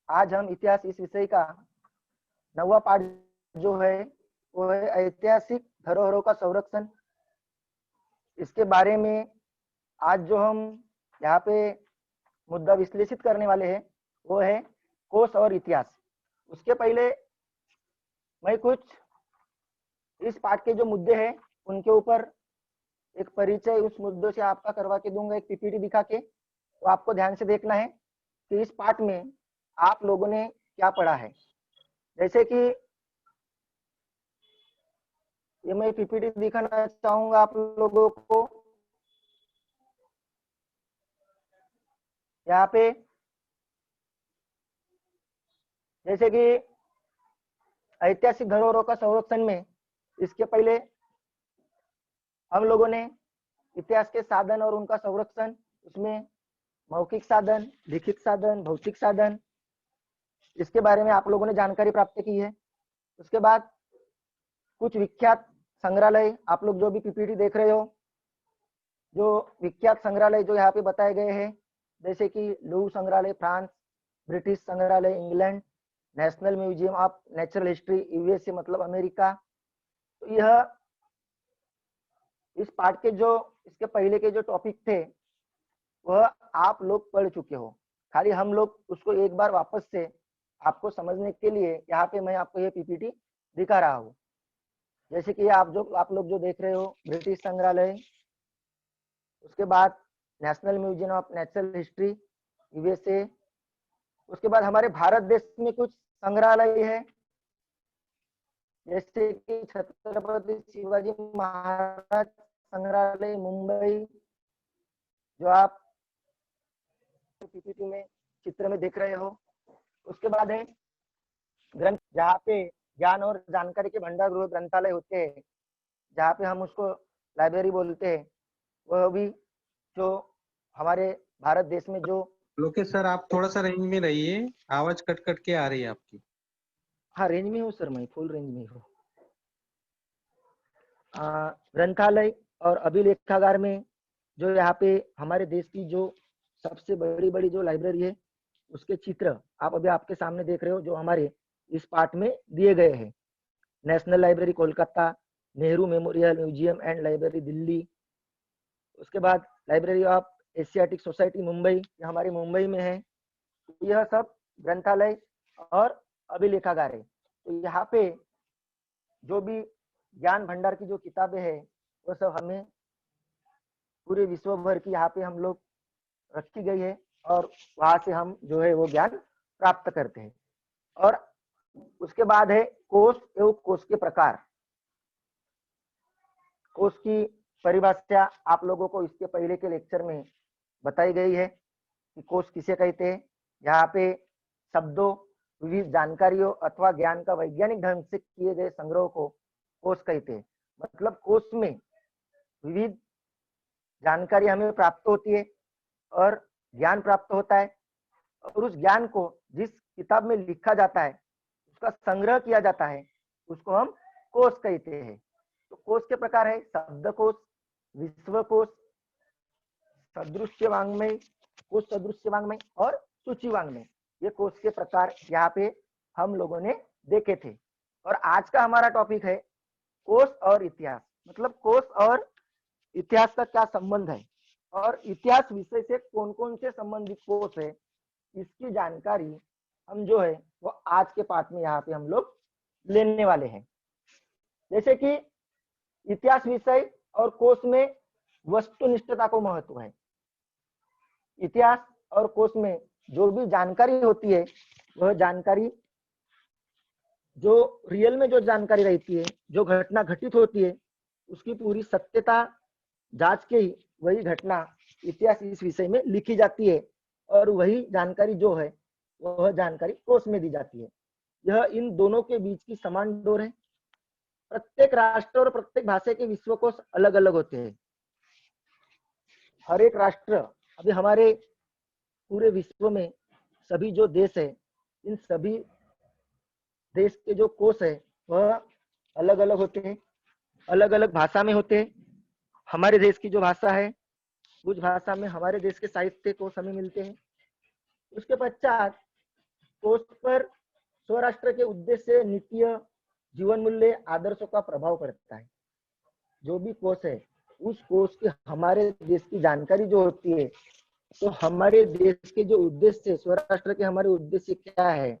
आज हम इतिहास इस विषय का 9वां पाठ जो है वो है ऐतिहासिक धरोहरों का संरक्षण। इसके बारे में आज जो हम यहाँ पे मुद्दा विश्लेषित करने वाले हैं वो है कोश और इतिहास। उसके पहले मैं कुछ इस पाठ के जो मुद्दे हैं उनके ऊपर एक परिचय उस मुद्दों से आपका करवा के दूंगा, एक पीपीटी दिखा के। तो आपको ध्यान से देखना है कि इस पाठ में आप लोगों ने क्या पढ़ा है। जैसे कि ये मैं पीपीटी दिखाना चाहूंगा आप लोगों को। यहाँ पे जैसे कि ऐतिहासिक धरोहरों का संरक्षण में इसके पहले हम लोगों ने इतिहास के साधन और उनका संरक्षण, उसमें मौखिक साधन, लिखित साधन, भौतिक साधन, इसके बारे में आप लोगों ने जानकारी प्राप्त की है। उसके बाद कुछ विख्यात संग्रहालय, आप लोग जो भी पीपीटी देख रहे हो, जो विख्यात संग्रहालय जो यहाँ पे बताए गए हैं, जैसे कि लूव्र संग्रहालय फ्रांस, ब्रिटिश संग्रहालय England, national museum of natural history USA मतलब अमेरिका। तो यह इस पार्ट के जो इसके पहले के जो टॉपिक थे वह आप लोग पढ़ चुके हो। खाली हम लोग उसको एक बार वापस से आपको समझने के लिए यहाँ पे मैं आपको ये पीपीटी दिखा रहा हूँ। जैसे कि आप लोग जो देख रहे हो ब्रिटिश संग्रहालय, उसके बाद national museum of natural history USA. उसके बाद हमारे भारत देश में कुछ संग्रहालय है, जैसे कि छत्रपति शिवाजी महाराज संग्रहालय मुंबई, जो आप पीपीटी में चित्र में देख रहे हो। उसके बाद है ग्रंथ, जहाँ पे ज्ञान और जानकारी के भंडार गृह ग्रंथालय होते हैं, जहाँ पे हम उसको लाइब्रेरी बोलते हैं। वह भी जो हमारे भारत देश में जो लोकेश सर आप थोड़ा सा रेंज में रहिए, आवाज कट कट के आ रही है आपकी। हाँ रेंज में हूँ सर, मैं फुल रेंज में हूँ। ग्रंथालय और अभिलेखागार में जो यहाँ पे हमारे देश की जो सबसे बड़ी बड़ी जो लाइब्रेरी है उसके चित्र आप अभी आपके सामने देख रहे हो, जो हमारे इस पार्ट में दिए गए हैं। National library Kolkata, Nehru memorial museum and library Delhi. उसके बाद library of Asiatic society Mumbai, ये हमारी मुंबई में है। यह सब ग्रंथालय और अभिलेखागार है। तो यहाँ पे जो भी ज्ञान भंडार की जो किताबें हैं वो सब हमें पूरे विश्व भर की यहाँ पे हम लोग रखी गई है और वहां से हम जो है वो ज्ञान प्राप्त करते हैं। और उसके बाद है कोश एवं कोश के प्रकार। कोश की परिभाषा आप लोगों को इसके पहले के लेक्चर में बताई गई है कि कोश किसे कहते हैं। यहाँ पे शब्दों, विविध जानकारियों अथवा ज्ञान का वैज्ञानिक ढंग से किए गए संग्रह को कोश कहते हैं। मतलब कोश में विविध जानकारी हमें प्राप्त होती है और ज्ञान प्राप्त होता है, और उस ज्ञान को जिस किताब में लिखा जाता है, उसका संग्रह किया जाता है, उसको हम कोश कहते हैं। तो कोश के प्रकार है शब्दकोश, विश्वकोश, सदृश्य वांग्मय, कोश सदृश्य वांग्मय और सूची वांग्मय। ये कोश के प्रकार यहाँ पे हम लोगों ने देखे थे। और आज का हमारा टॉपिक है कोश और इतिहास। मतलब कोश और इतिहास का क्या संबंध है और इतिहास विषय से कौन कौन से संबंधित कोश है, इसकी जानकारी हम जो है वो आज के पाठ में यहाँ पे हम लोग लेने वाले हैं। जैसे कि इतिहास विषय और कोश में वस्तुनिष्ठता को महत्व है। इतिहास और कोश में जो भी जानकारी होती है वह जानकारी जो रियल में जो जानकारी रहती है, जो घटना घटित होती है, उसकी पूरी सत्यता जांच के ही वही घटना इतिहास इस विषय में लिखी जाती है और वही जानकारी जो है वह जानकारी कोश में दी जाती है। यह इन दोनों के बीच की समान डोर है। प्रत्येक राष्ट्र और प्रत्येक भाषा के विश्वकोश अलग अलग होते हैं। हर एक राष्ट्र, अभी हमारे पूरे विश्व में सभी जो देश है, इन सभी देश के जो कोश है वह अलग अलग होते हैं, अलग अलग भाषा में होते हैं। हमारे देश की जो भाषा है उस भाषा में हमारे देश के साहित्य कोश हमें मिलते हैं। उसके पश्चात कोष पर स्वराष्ट्र के उद्देश्य, नीतियों, जीवन मूल्य, आदर्शों का प्रभाव पड़ता है। जो भी कोष है उस कोष की हमारे देश की जानकारी जो होती है, तो हमारे देश के जो उद्देश्य, स्वराष्ट्र के हमारे उद्देश्य क्या है,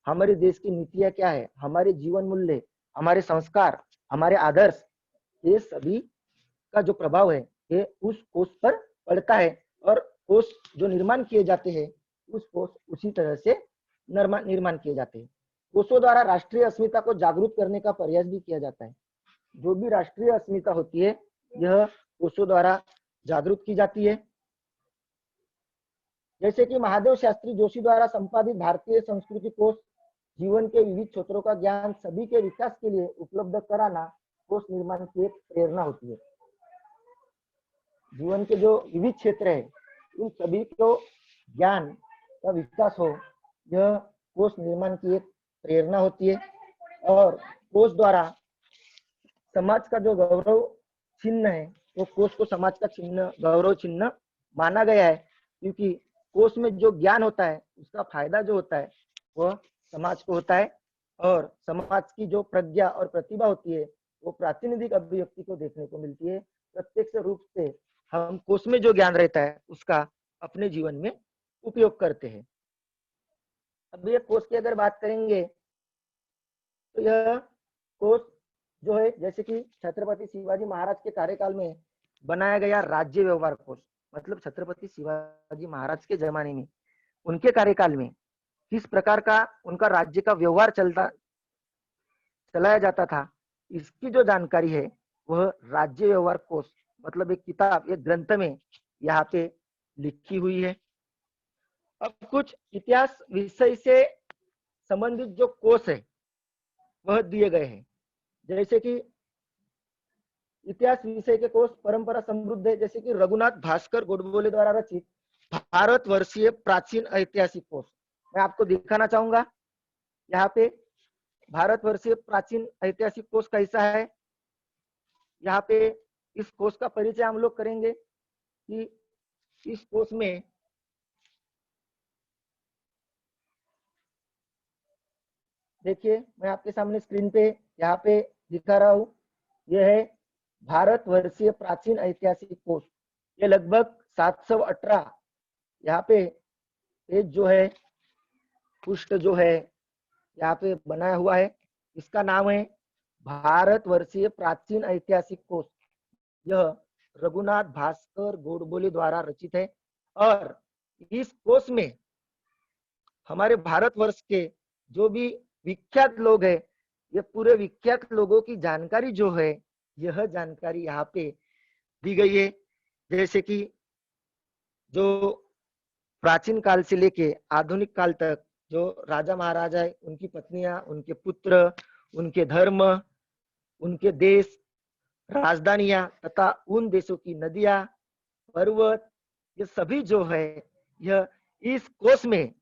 हमारे देश की नीतियां क्या है, हमारे जीवन मूल्य, हमारे संस्कार, हमारे आदर्श, ये सभी का जो प्रभाव है ये उस कोष पर पड़ता है। और कोष जो निर्माण किए जाते हैं उस कोष उसी तरह से निर्माण किए जाते हैं। कोषों द्वारा राष्ट्रीय अस्मिता को जागरूक करने का प्रयास भी किया जाता है। जो भी राष्ट्रीय अस्मिता होती है यह कोषों द्वारा जागरूक की जाती है। जैसे कि महादेव शास्त्री जोशी द्वारा संपादित भारतीय संस्कृति कोष जीवन के विविध क्षेत्रों का ज्ञान सभी के विकास के लिए उपलब्ध कराना कोष निर्माण की एक प्रेरणा होती है। जीवन के जो विविध क्षेत्र है उन सभी को ज्ञान का विकास हो, यह कोष निर्माण की एक प्रेरणा होती है। और कोष द्वारा समाज का जो गौरव चिन्ह है वो कोष को समाज का चिन्ह, गौरव चिन्ह माना गया है, क्योंकि कोष में जो ज्ञान होता है उसका फायदा जो होता है वह समाज को होता है। और समाज की जो प्रज्ञा और प्रतिभा होती है वो प्रातिनिधिक अभिव्यक्ति को देखने को मिलती है। प्रत्यक्ष रूप से हम कोष में जो ज्ञान रहता है उसका अपने जीवन में उपयोग करते हैं। अब ये कोष की अगर बात करेंगे तो यह कोष जो है, जैसे कि छत्रपति शिवाजी महाराज के कार्यकाल में बनाया गया राज्य व्यवहार कोष, मतलब छत्रपति शिवाजी महाराज के जमाने में, उनके कार्यकाल में किस प्रकार का उनका राज्य का व्यवहार चलाया जाता था, इसकी जो जानकारी है वह राज्य व्यवहार कोष मतलब एक किताब, एक ग्रंथ में यहाँ पे लिखी हुई है। अब कुछ इतिहास विषय से संबंधित जो कोष है वह दिए गए हैं। जैसे कि इतिहास विषय के कोष परंपरा समृद्ध है, जैसे कि रघुनाथ भास्कर गोडबोले द्वारा रचित भारतवर्षीय प्राचीन ऐतिहासिक कोष। मैं आपको दिखाना चाहूंगा यहाँ पे भारतवर्षीय प्राचीन ऐतिहासिक कोष कैसा है। यहाँ पे इस कोष का परिचय हम लोग करेंगे कि इस कोष में देखिए, मैं आपके सामने स्क्रीन पे यहाँ पे दिखा रहा हूँ, यह है भारतवर्षीय प्राचीन ऐतिहासिक कोष। ये लगभग 718 यहाँ पे पेज जो है, पृष्ठ जो है यहाँ पे बनाया हुआ है। इसका नाम है भारतवर्षीय प्राचीन ऐतिहासिक कोष। यह रघुनाथ भास्कर गोडबोले द्वारा रचित है। और इस कोष में हमारे भारतवर्ष के जो भी विख्यात लोग हैं, ये पूरे विख्यात लोगों की जानकारी जो है, यह जानकारी यहाँ पे दी गई है। जैसे कि जो प्राचीन काल से लेके आधुनिक काल तक जो राजा महाराजा है, उनकी पत्नियां, उनके पुत्र, उनके धर्म, उनके देश, राजधानियां तथा उन देशों की नदियां, पर्वत, ये सभी जो है यह इस कोष में,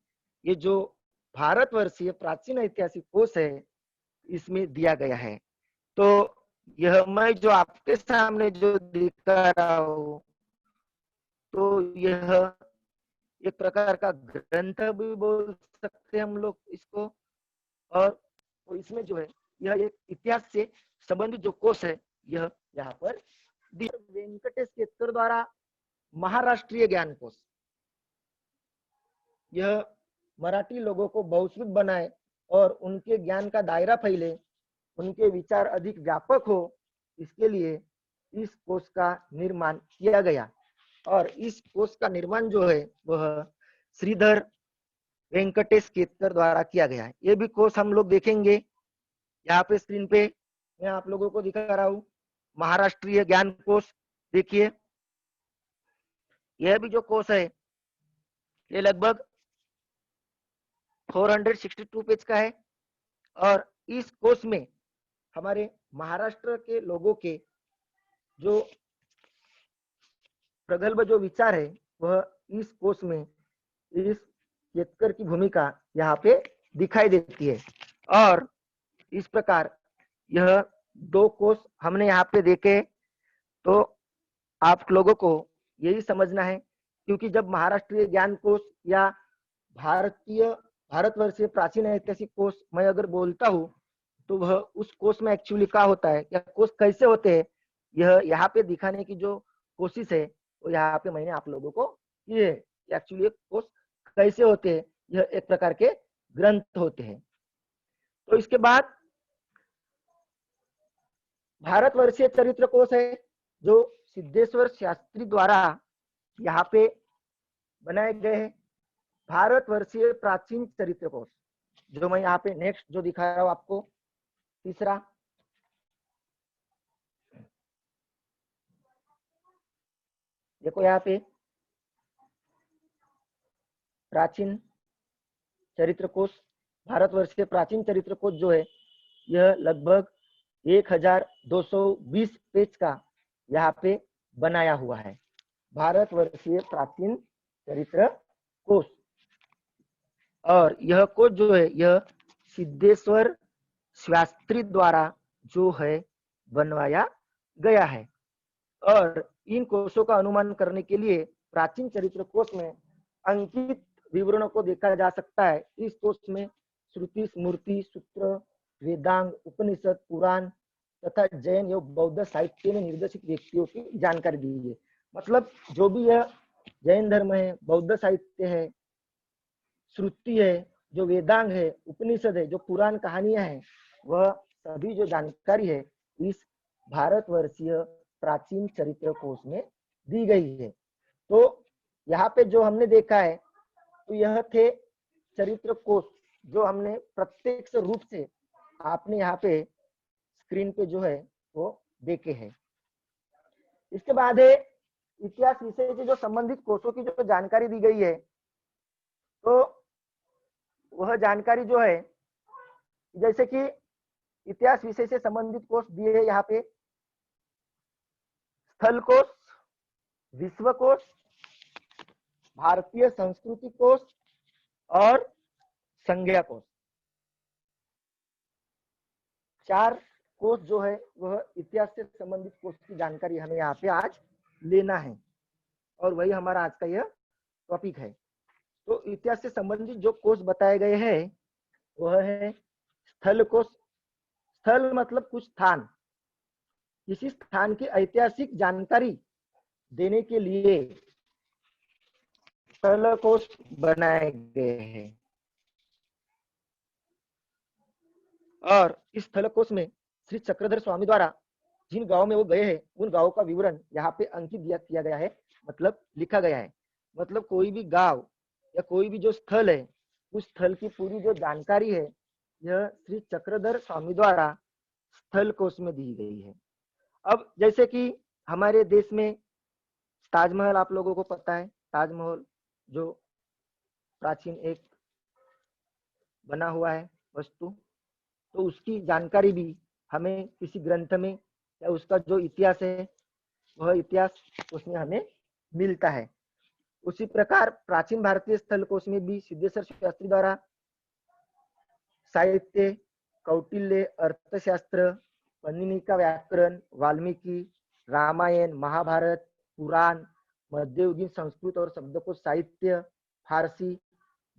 ये जो भारतवर्षीय प्राचीन ऐतिहासिक कोष है इसमें दिया गया है। तो यह मैं जो आपके सामने जो दिखा रहा हूँ, तो यह एक प्रकार का ग्रंथ भी बोल सकते हैं हम लोग इसको। और तो इसमें जो है यह एक इतिहास से संबंधित जो कोष है यह यहाँ पर वेंकटेश केतकर द्वारा महाराष्ट्रीय ज्ञान कोष, यह मराठी लोगों को बहुश्रुत बनाए और उनके ज्ञान का दायरा फैले, उनके विचार अधिक व्यापक हो, इसके लिए इस कोष का निर्माण किया गया। और इस कोष का निर्माण जो है वह श्रीधर वेंकटेश केतकर द्वारा किया गया है। ये भी कोष हम लोग देखेंगे यहाँ पे स्क्रीन पे मैं आप लोगों को दिखा रहा हूँ, महाराष्ट्रीय ज्ञान कोष। देखिए, यह भी जो कोष है ये लगभग 462 पेज का है। और इस कोष में हमारे महाराष्ट्र के लोगों के जो प्रगल्भ जो विचार है वह इस कोष में इस केतकर की भूमिका यहाँ पे दिखाई देती है। और इस प्रकार यह दो कोष हमने यहाँ पे देखे, तो आप लोगों को यही समझना है, क्योंकि जब महाराष्ट्रीय ज्ञान कोष या भारतीय भारतवर्षीय प्राचीन ऐतिहासिक कोश मैं अगर बोलता हूँ तो वह उस कोश में एक्चुअली क्या होता है या कोश कैसे होते हैं, यह यहाँ पे दिखाने की जो कोशिश है वो यहाँ पे मैंने आप लोगों को की है। एक्चुअली कोश कैसे होते हैं, यह एक प्रकार के ग्रंथ होते हैं। तो इसके बाद भारतवर्षीय चरित्र कोश है जो सिद्धेश्वर शास्त्री द्वारा यहाँ पे बनाए गए हैं। भारतवर्षीय प्राचीन चरित्र कोश जो मैं यहाँ पे नेक्स्ट जो दिखा रहा हूं आपको, तीसरा, देखो यहाँ पे प्राचीन चरित्र कोश, भारतवर्ष के प्राचीन चरित्र कोश जो है यह लगभग 1220 पेज का यहाँ पे बनाया हुआ है, भारतवर्षीय प्राचीन चरित्र कोश। और यह कोश जो है यह सिद्धेश्वर शास्त्री द्वारा जो है बनवाया गया है। और इन कोशों का अनुमान करने के लिए प्राचीन चरित्र कोश में अंकित विवरणों को देखा जा सकता है। इस कोश में श्रुति, स्मृति, सूत्र, वेदांग, उपनिषद, पुराण तथा जैन एवं बौद्ध साहित्य में निर्देशित व्यक्तियों की जानकारी दी है। मतलब जो भी यह जैन धर्म है, बौद्ध साहित्य है, श्रुति है, जो वेदांग है, उपनिषद है, जो पुराण कहानियां हैं, वह सभी जो जानकारी है इस भारतवर्षीय प्राचीन चरित्र कोश में दी गई है। तो यहाँ पे जो हमने देखा है तो यह थे चरित्र कोश जो हमने प्रत्यक्ष रूप से आपने यहाँ पे स्क्रीन पे जो है वो देखे हैं। इसके बाद है इतिहास विषय से जो संबंधित कोशों की जो जानकारी दी गई है, तो वह जानकारी जो है जैसे कि इतिहास विषय से संबंधित कोश दिए हैं यहाँ पे, स्थल कोश, विश्व कोश, भारतीय संस्कृति कोश और संज्ञा कोश। 4 कोश जो है वह इतिहास से संबंधित कोश की जानकारी हमें यहाँ पे आज लेना है और वही हमारा आज का यह टॉपिक है। तो इतिहास से संबंधित जो कोश बताए गए हैं वह है स्थल कोश। स्थल मतलब कुछ स्थान, किसी स्थान की ऐतिहासिक जानकारी देने के लिए स्थल कोश बनाए गए हैं। और इस स्थल कोश में श्री चक्रधर स्वामी द्वारा जिन गांवों में वो गए हैं उन गांवों का विवरण यहाँ पे अंकित किया गया है, मतलब लिखा गया है। मतलब कोई भी गांव या कोई भी जो स्थल है उस स्थल की पूरी जो जानकारी है यह श्री चक्रधर स्वामी द्वारा स्थल कोश में दी गई है। अब जैसे कि हमारे देश में ताजमहल आप लोगों को पता है, ताजमहल जो प्राचीन एक बना हुआ है वस्तु, तो उसकी जानकारी भी हमें किसी ग्रंथ में या उसका जो इतिहास है वह इतिहास उसमें हमें मिलता है। उसी प्रकार प्राचीन भारतीय स्थल कोश में भी सिद्धेश्वर शास्त्री द्वारा साहित्य, कौटिल्य, अर्थशास्त्र, पन्निनी का व्याकरण, वाल्मीकि, रामायण, महाभारत, पुराण, मध्ययुगीन संस्कृत और शब्दकोश साहित्य, फारसी,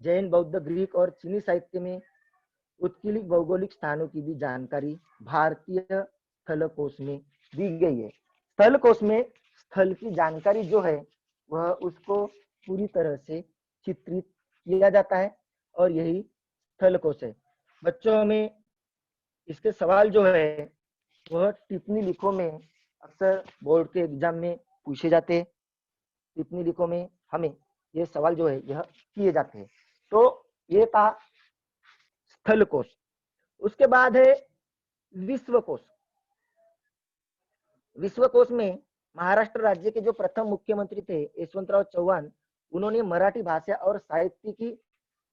जैन, बौद्ध, ग्रीक और चीनी साहित्य में उत्कीर्णित भौगोलिक स्थानों की भी जानकारी भारतीय स्थल कोश में दी गई है। स्थल कोश में स्थल की जानकारी जो है वह उसको पूरी तरह से चित्रित किया जाता है और यही स्थल कोश है। बच्चों में इसके सवाल जो है वह टिप्पणी लिखो में अक्सर बोर्ड के एग्जाम में पूछे जाते हैं। टिप्पणी लिखो में हमें ये सवाल जो है यह किए जाते हैं। तो ये था स्थल कोश। उसके बाद है विश्व कोश। विश्व कोश में महाराष्ट्र राज्य के जो प्रथम मुख्यमंत्री थे यशवंतराव चव्हाण, उन्होंने मराठी भाषा और साहित्य की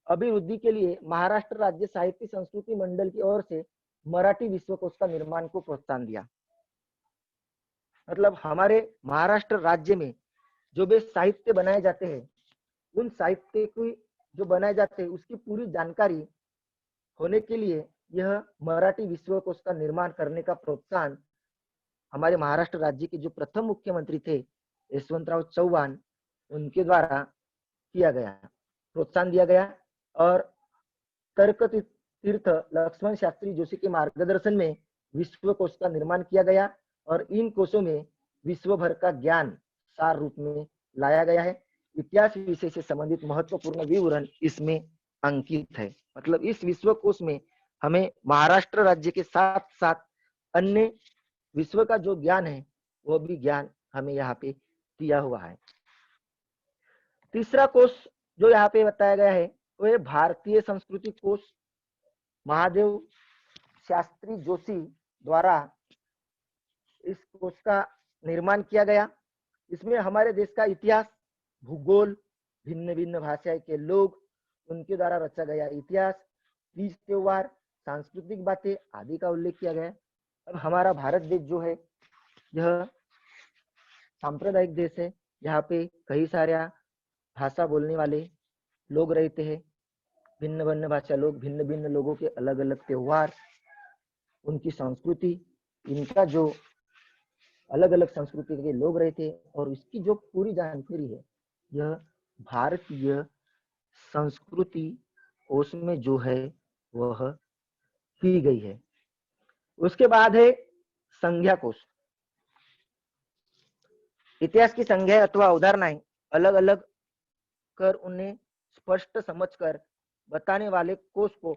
अभिवृद्धि के लिए महाराष्ट्र राज्य साहित्य संस्कृति मंडल की ओर से मराठी विश्वकोश का निर्माण को प्रोत्साहन दिया। मतलब हमारे महाराष्ट्र राज्य में जो भी साहित्य बनाए जाते हैं उन साहित्य की जो बनाए जाते हैं उसकी पूरी जानकारी होने के लिए यह मराठी विश्वकोश का निर्माण करने का प्रोत्साहन हमारे महाराष्ट्र राज्य के जो प्रथम मुख्यमंत्री थे यशवंतराव चव्हाण, उनके द्वारा किया गया, प्रोत्साहन दिया गया। और तर्क तीर्थ लक्ष्मण शास्त्री जोशी के मार्गदर्शन में विश्व कोश का निर्माण किया गया और इन कोशों में विश्व भर का ज्ञान सार रूप में लाया गया है। इतिहास विषय से संबंधित महत्वपूर्ण विवरण इसमें अंकित है। मतलब इस विश्व कोश में हमें महाराष्ट्र राज्य के साथ साथ अन्य विश्व का जो ज्ञान है वो भी ज्ञान हमें यहाँ पे दिया हुआ है। तीसरा कोश जो यहाँ पे बताया गया है वो है भारतीय संस्कृति कोश। महादेव शास्त्री जोशी द्वारा इस कोश का निर्माण किया गया। इसमें हमारे देश का इतिहास, भूगोल, भिन्न भिन्न भाषा के लोग, उनके द्वारा रचा गया इतिहास, तीज त्योहार, सांस्कृतिक बातें आदि का उल्लेख किया गया है। अब हमारा भारत देश जो है यह सांप्रदायिक देश है। यहाँ पे कई सारे भाषा बोलने वाले लोग रहते हैं। भिन्न भिन्न भाषा लोग, भिन्न भिन्न लोगों के अलग अलग त्योहार, उनकी संस्कृति, इनका जो अलग अलग संस्कृति के लोग रहते हैं और इसकी जो पूरी जानकारी है यह भारतीय संस्कृति कोश में जो है वह की गई है। उसके बाद है संज्ञा कोश। इतिहास की संज्ञा अथवा उदाहरणाएं अलग अलग कर उन्हें स्पष्ट समझकर बताने वाले कोश को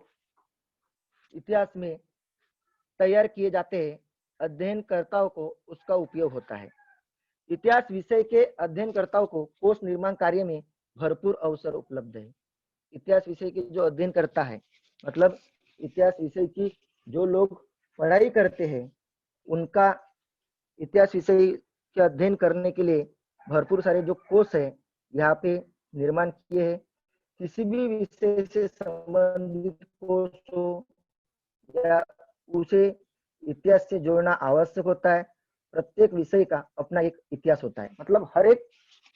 इतिहास में तैयार किए जाते हैं। अध्ययनकर्ताओं को उसका उपयोग होता है। इतिहास विषय के अध्ययनकर्ताओं को कोश निर्माण कार्य में भरपूर अवसर उपलब्ध है। इतिहास विषय के जो अध्ययन करता है, मतलब इतिहास विषय की जो लोग पढ़ाई करते हैं, उनका इतिहास विषय के अध्ययन करने के लिए भरपूर सारे जो कोश है यहाँ पे निर्माण किए हैं। किसी भी विषय से संबंधित कोश हो या उसे इतिहास से जोड़ना आवश्यक होता है। प्रत्येक विषय का अपना एक इतिहास होता है। मतलब हर एक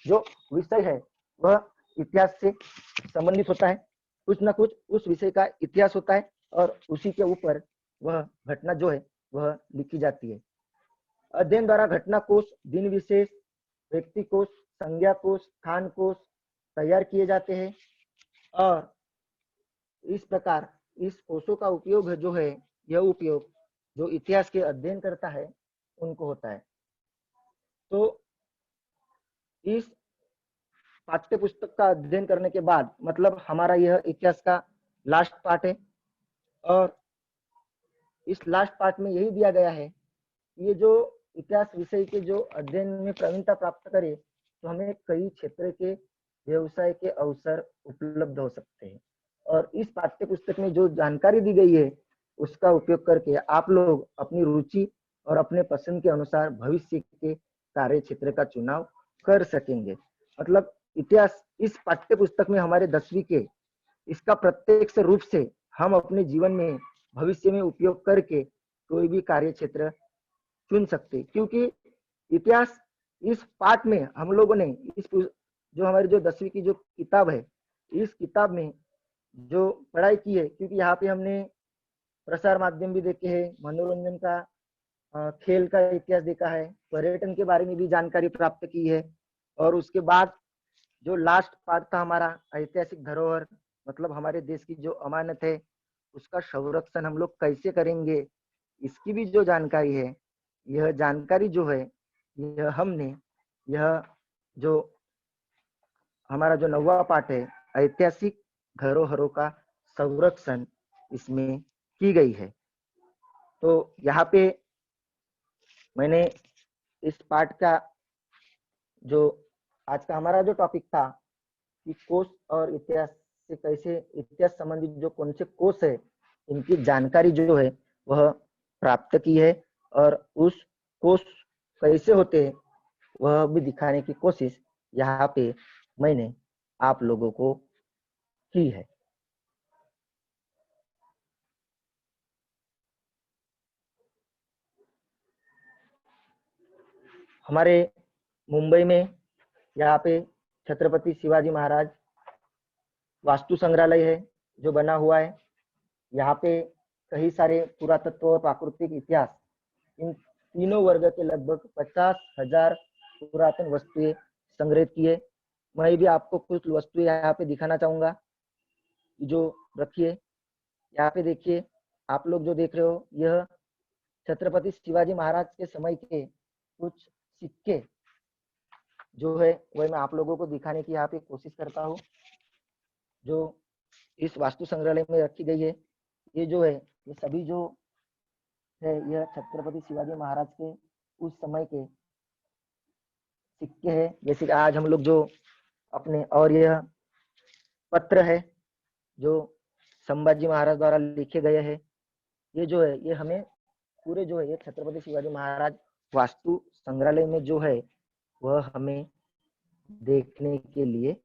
जो विषय है वह इतिहास से संबंधित होता है। कुछ ना कुछ उस विषय का इतिहास होता है और उसी के ऊपर वह घटना जो है वह लिखी जाती है। अध्ययन द्वारा घटना कोश, दिन विशेष, व्यक्ति कोश, संज्ञा कोश, स्थान कोश तैयार किए जाते हैं और इस प्रकार इस कोशों का उपयोग जो है यह उपयोग जो इतिहास के अध्ययन करता है उनको होता है। तो इस पाठ्य पुस्तक का अध्ययन करने के बाद मतलब हमारा यह इतिहास का लास्ट पार्ट है और इस लास्ट पार्ट में यही दिया गया है कि ये जो इतिहास विषय के जो अध्ययन में प्रवीणता प्राप्त करे तो हमें कई क्षेत्र के व्यवसाय के अवसर उपलब्ध हो सकते हैं। और इस पाठ्य पुस्तक में जो जानकारी दी गई है उसका उपयोग करके आप लोग अपनी रुचि और अपने पसंद के अनुसार भविष्य के कार्य क्षेत्र का चुनाव कर सकेंगे। मतलब इतिहास इस पाठ्य पुस्तक में हमारे 10वीं के इसका प्रत्यक्ष रूप से हम अपने जीवन में भविष्य में उपयोग करके कोई भी कार्य क्षेत्र चुन सकते, क्योंकि इतिहास इस पाठ में हम लोगों ने इस जो हमारी जो 10वीं की जो किताब है इस किताब में जो पढ़ाई की है, क्योंकि यहाँ पे हमने प्रसार माध्यम भी देखे हैं, मनोरंजन का खेल का इतिहास देखा है, पर्यटन के बारे में भी जानकारी प्राप्त की है और उसके बाद जो लास्ट पार्ट था हमारा ऐतिहासिक धरोहर, मतलब हमारे देश की जो अमानत है उसका संरक्षण हम लोग कैसे करेंगे इसकी भी जो जानकारी है, यह जानकारी जो है यह हमने यह जो हमारा जो 9वां पार्ट है ऐतिहासिक धरोहरों का संरक्षण इसमें की गई है। तो यहाँ पे मैंने इस पार्ट का जो आज का हमारा जो टॉपिक था कि कोश और इतिहास से कैसे इतिहास संबंधित जो कौन से कोश है इनकी जानकारी जो है वह प्राप्त की है और उस कोश कैसे होते हैं वह भी दिखाने की कोशिश यहाँ पे मैंने आप लोगों को की है। हमारे मुंबई में यहाँ पे छत्रपति शिवाजी महाराज वास्तु संग्रहालय है जो बना हुआ है। यहाँ पे कई सारे पुरातत्व और प्राकृतिक इतिहास इन तीनों वर्ग के लगभग 50,000 पुरातन वस्तुएं संग्रहित की है। मैं भी आपको कुछ वस्तुएं यहाँ पे दिखाना चाहूंगा जो रखी है। यहाँ पे देखिए, आप लोग जो देख रहे हो, यह छत्रपति शिवाजी महाराज के समय के कुछ सिक्के जो है वह मैं आप लोगों को दिखाने की यहाँ पे कोशिश करता हूँ, जो इस वास्तु संग्रहालय में रखी गई है। ये जो है, ये सभी जो है, यह छत्रपति शिवाजी महाराज के उस समय के सिक्के हैं। जैसे कि आज हम लोग जो अपने, और यह पत्र है जो संभाजी महाराज द्वारा लिखे गए हैं। ये जो है, ये हमें पूरे जो है, ये छत्रपति शिवाजी महाराज वास्तु संग्रहालय में जो है वह हमें देखने के लिए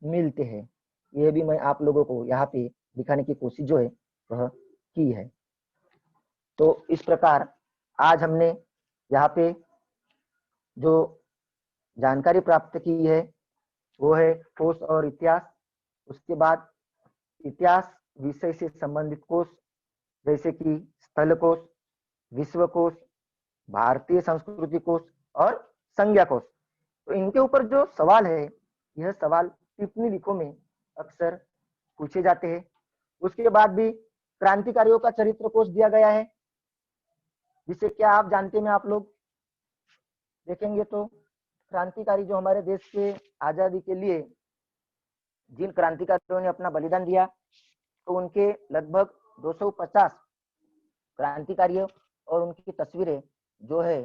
मिलते हैं। ये भी मैं आप लोगों को यहाँ पे दिखाने की कोशिश जो है वह की है। तो इस प्रकार आज हमने यहाँ पे जो जानकारी प्राप्त की है वो है कोश और इतिहास। उसके बाद इतिहास विषय से संबंधित कोश, जैसे कि स्थल कोश, विश्व कोश, भारतीय संस्कृति कोश और संज्ञा कोश। तो इनके ऊपर जो सवाल है, यह सवाल टिप्पणी लिखों में अक्सर पूछे जाते हैं। उसके बाद भी क्रांतिकारियों का चरित्र कोश दिया गया है, जिसे क्या आप जानते हैं, आप लोग देखेंगे तो क्रांतिकारी जो हमारे देश के आजादी के लिए जिन क्रांतिकारियों ने अपना बलिदान दिया, तो उनके लगभग 250 क्रांतिकारियों और उनकी तस्वीरें जो है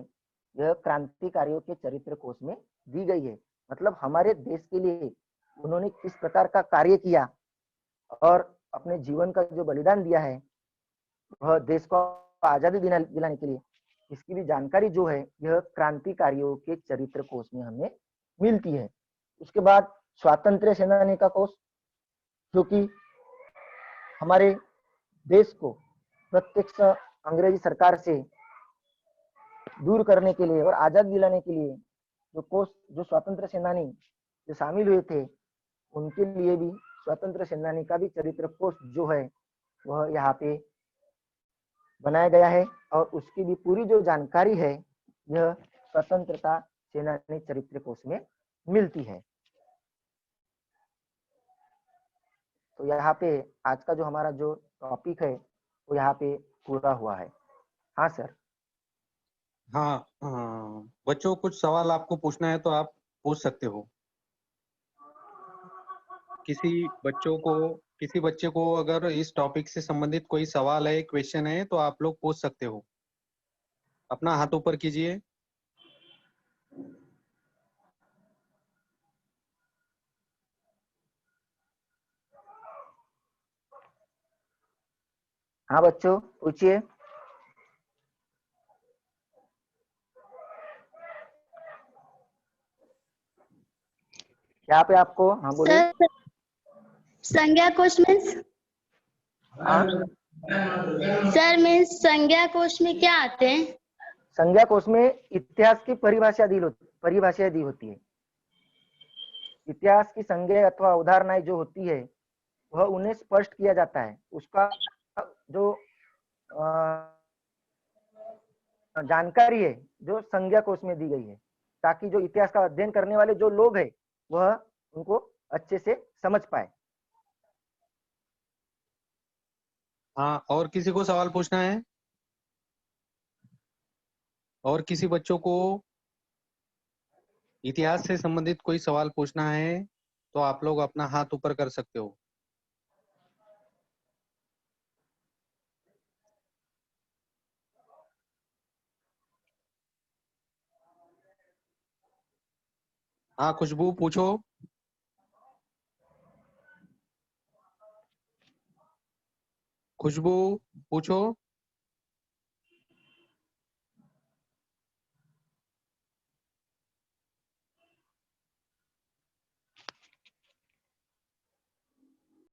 यह क्रांतिकारियों के चरित्र कोश में दी गई है। मतलब हमारे देश के लिए उन्होंने किस प्रकार का कार्य किया और अपने जीवन का जो बलिदान दिया है वह देश को आजादी दिलाने के लिए, इसकी भी जानकारी जो है यह क्रांतिकारियों के चरित्र कोश में हमें मिलती है। उसके बाद स्वातंत्र्य सेनानी का कोश, जो कि हमारे देश को प्रत्यक्ष अंग्रेजी सरकार से दूर करने के लिए और आजादी दिलाने के लिए जो कोश, जो स्वतंत्र सेनानी जो शामिल हुए थे, उनके लिए भी स्वतंत्र सेनानी का भी चरित्र कोश जो है वह यहाँ पे बनाया गया है। और उसकी भी पूरी जो जानकारी है यह स्वतंत्रता सेनानी चरित्र कोश में मिलती है। तो यहाँ पे आज का जो हमारा जो टॉपिक है वो यहाँ पे पूरा हुआ है। हाँ सर। हाँ, बच्चों कुछ सवाल आपको पूछना है तो आप पूछ सकते हो। किसी बच्चे को अगर इस टॉपिक से संबंधित कोई सवाल है, क्वेश्चन है, तो आप लोग पूछ सकते हो। अपना हाथ ऊपर कीजिए। हाँ बच्चों, पूछिए। यहाँ पे आपको, हाँ बोलिए। सर, संज्ञा कोश मीन्स, हाँ, सर मीन्स संज्ञा कोश में क्या आते हैं? संज्ञा कोश में इतिहास की परिभाषाएं दी होती है। इतिहास की संज्ञा अथवा उदाहरणाएं जो होती है वह उन्हें स्पष्ट किया जाता है। उसका जो जानकारी है जो संज्ञा कोश में दी गई है, ताकि जो इतिहास का अध्ययन करने वाले जो लोग हैं वह उनको अच्छे से समझ पाए। हाँ, और किसी को सवाल पूछना है? और किसी बच्चों को इतिहास से संबंधित कोई सवाल पूछना है तो आप लोग अपना हाथ ऊपर कर सकते हो। हाँ, खुशबू पूछो। खुशबू पूछो।